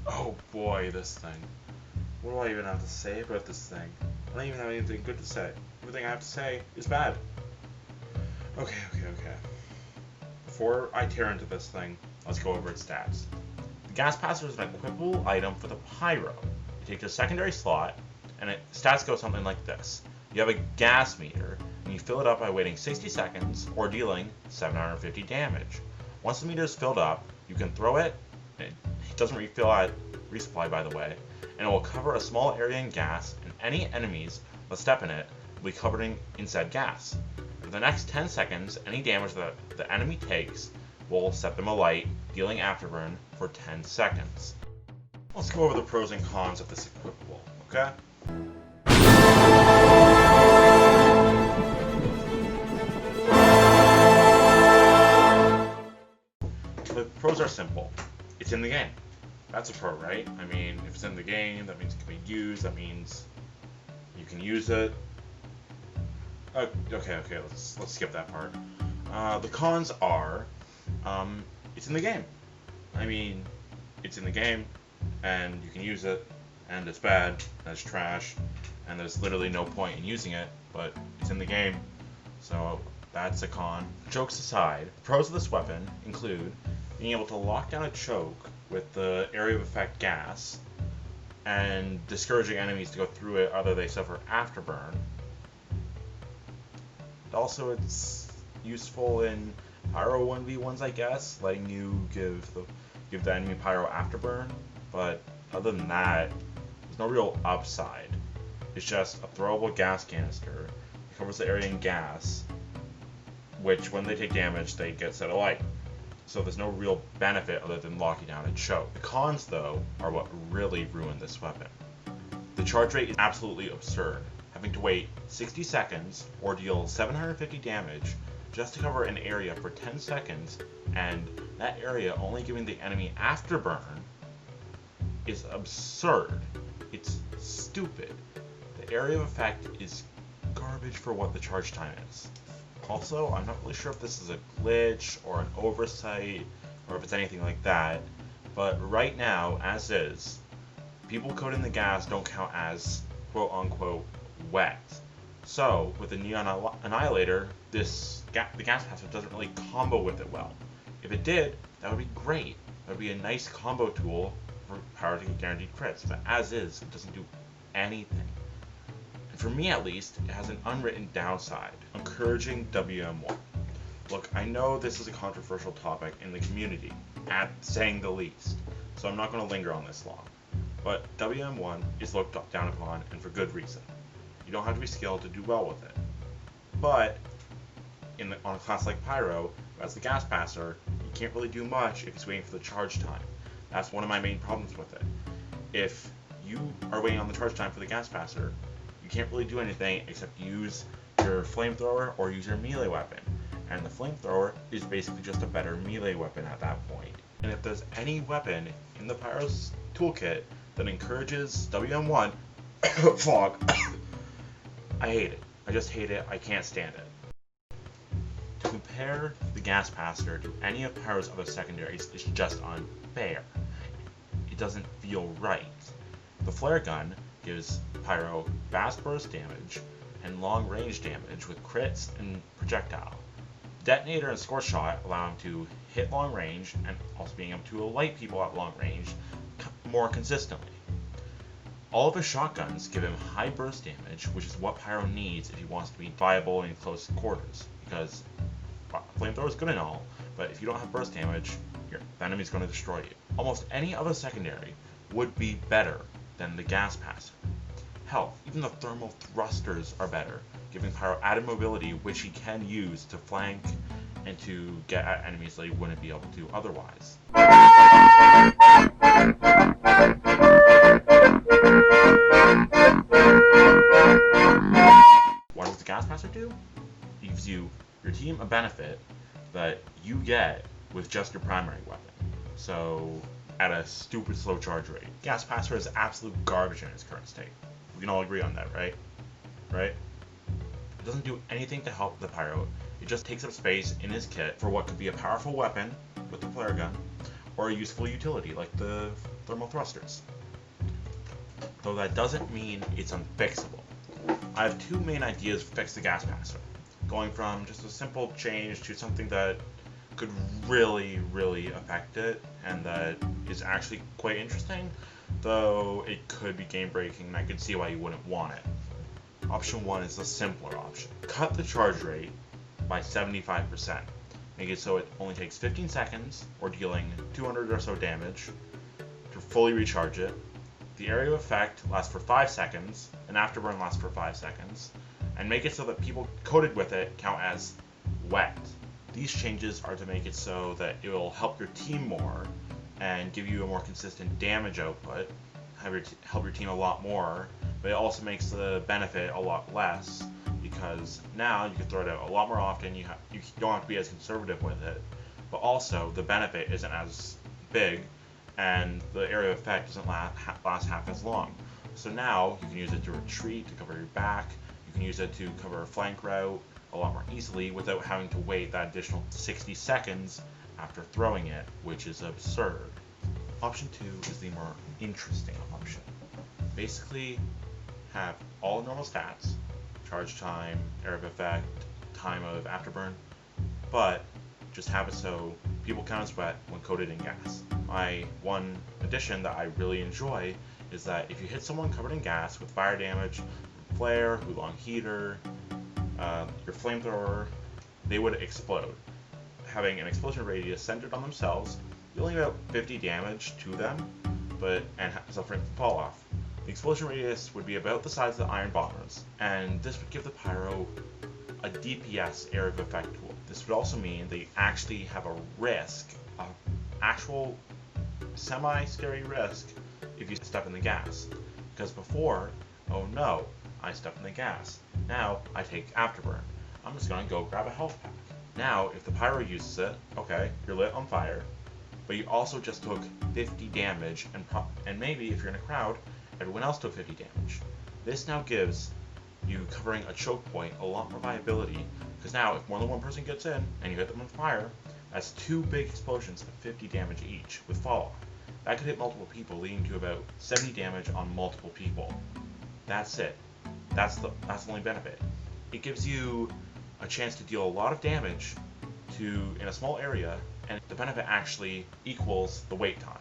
Oh boy, this thing. What do I even have to say about this thing? I don't even have anything good to say. Everything I have to say is bad. Okay. Before I tear into this thing, let's go over its stats. The gas passer is an equipable item for the pyro. You take your secondary slot, and its stats go something like this. You have a gas meter, and you fill it up by waiting 60 seconds or dealing 750 damage. Once the meter is filled up, you can throw it. It doesn't refill at resupply, by the way, and it will cover a small area in gas, and any enemies that step in it will be covered in said gas. For the next 10 seconds, any damage that the enemy takes will set them alight, dealing afterburn for 10 seconds. Let's go over the pros and cons of this equipable, okay? The pros are simple. It's in the game. That's a pro, right? I mean, if it's in the game, that means it can be used, that means you can use it. Okay, let's skip that part. The cons are, it's in the game. I mean, it's in the game, and you can use it, and it's bad, and it's trash, and there's literally no point in using it, but it's in the game, so that's a con. Jokes aside, the pros of this weapon include being able to lock down a choke with the area of effect gas, and discouraging enemies to go through it, other they suffer afterburn. Also, it's useful in pyro 1v1s, I guess, letting you give the enemy pyro afterburn, but other than that, there's no real upside. It's just a throwable gas canister. It covers the area in gas, which when they take damage, they get set alight. So there's no real benefit other than locking down a choke. The cons, though, are what really ruin this weapon. The charge rate is absolutely absurd, having to wait 60 seconds or deal 750 damage just to cover an area for 10 seconds, and that area only giving the enemy afterburn is absurd. It's stupid. The area of effect is garbage for what the charge time is. Also, I'm not really sure if this is a glitch or an oversight or if it's anything like that, but right now, as is, people coating the gas don't count as quote-unquote wet. So, with the Neon Annihilator, the gas passer doesn't really combo with it well. If it did, that would be great. That would be a nice combo tool for power to get guaranteed crits, but as is, it doesn't do anything. And for me at least, it has an unwritten downside, encouraging WM1. Look, I know this is a controversial topic in the community, at saying the least, so I'm not going to linger on this long. But WM1 is looked down upon, and for good reason. You don't have to be skilled to do well with it. But on a class like Pyro, as the gas passer, you can't really do much if it's waiting for the charge time. That's one of my main problems with it. If you are waiting on the charge time for the gas passer, you can't really do anything except use your flamethrower or use your melee weapon. And the flamethrower is basically just a better melee weapon at that point. And if there's any weapon in the Pyro's toolkit that encourages WM1, fog, I hate it. I just hate it. I can't stand it. To compare the gas passer to any of Pyro's other secondaries is just unfair. It doesn't feel right. The flare gun gives Pyro fast burst damage and long range damage with crits and projectile. Detonator and Scorch Shot allow him to hit long range and also being able to alight people at long range more consistently. All of his shotguns give him high burst damage, which is what Pyro needs if he wants to be viable in close quarters, because flamethrower is good and all, but if you don't have burst damage, the enemy's going to destroy you. Almost any other secondary would be better than the gas passer. Hell, even the thermal thrusters are better, giving Pyro added mobility which he can use to flank and to get at enemies that he wouldn't be able to otherwise. What does the gas passer do? It gives your team a benefit that you get with just your primary weapon. So, at a stupid slow charge rate. Gas passer is absolute garbage in its current state. We can all agree on that, right? Right? It doesn't do anything to help the Pyro. It just takes up space in his kit for what could be a powerful weapon with the flare gun, or a useful utility like the thermal thrusters. Though that doesn't mean it's unfixable. I have two main ideas to fix the gas passer, going from just a simple change to something that could really affect it, and that is actually quite interesting, though it could be game breaking and I could see why you wouldn't want it. Option 1 is the simpler option. Cut the charge rate by 75%. Make it so it only takes 15 seconds, or dealing 200 or so damage, to fully recharge it. The area of effect lasts for 5 seconds, and afterburn lasts for 5 seconds, and make it so that people coated with it count as wet. These changes are to make it so that it will help your team more, and give you a more consistent damage output, help your team a lot more, but it also makes the benefit a lot less, because now you can throw it out a lot more often, you don't have to be as conservative with it, but also the benefit isn't as big, and the area of effect doesn't last half as long. So now you can use it to retreat, to cover your back, you can use it to cover a flank route a lot more easily without having to wait that additional 60 seconds after throwing it, which is absurd. Option 2 is the more interesting option. Basically, have all normal stats, charge time, area of effect, time of afterburn, but just have it so people count as wet when coated in gas. My one addition that I really enjoy is that if you hit someone covered in gas with fire damage, flare, Oolong heater, your flamethrower, they would explode. Having an explosion radius centered on themselves, dealing about 50 damage to them, and suffering from fall off. The explosion radius would be about the size of the iron bombers, and this would give the pyro a DPS area of effect tool. This would also mean they actually have a risk, an actual semi-scary risk, if you step in the gas. Because before, oh no, I stepped in the gas. Now I take afterburn. I'm just gonna go grab a health pack. Now, if the pyro uses it, okay, you're lit on fire, but you also just took 50 damage, and maybe if you're in a crowd, everyone else took 50 damage. This now gives you covering a choke point a lot more viability, because now if more than one person gets in and you hit them on fire, that's 2 big explosions of 50 damage each with fall off. That could hit multiple people, leading to about 70 damage on multiple people. That's it. That's the only benefit. It gives you a chance to deal a lot of damage in a small area, and the benefit actually equals the wait time.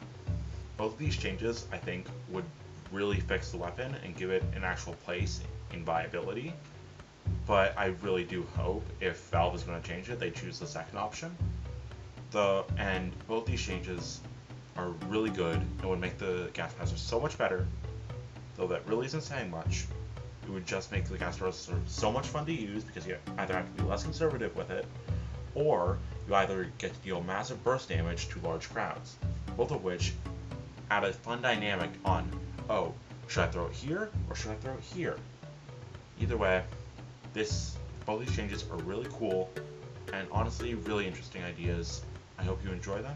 Both of these changes, I think, would really fix the weapon and give it an actual place in viability, but I really do hope if Valve is going to change it, they choose the second option. And both these changes are really good and would make the gas passer so much better, though that really isn't saying much. It would just make the gas passer so much fun to use, because you either have to be less conservative with it, or you either get to deal massive burst damage to large crowds, both of which add a fun dynamic on, oh, should I throw it here or should I throw it here? Either way, both these changes are really cool and honestly really interesting ideas. I hope you enjoy them,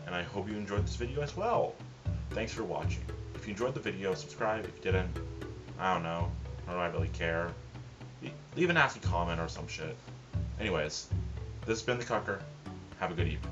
and I hope you enjoyed this video as well. Thanks for watching. If you enjoyed the video, subscribe. If you didn't, I don't know. I don't really care. Leave a nasty comment or some shit. Anyways, this has been the Cucker. Have a good evening.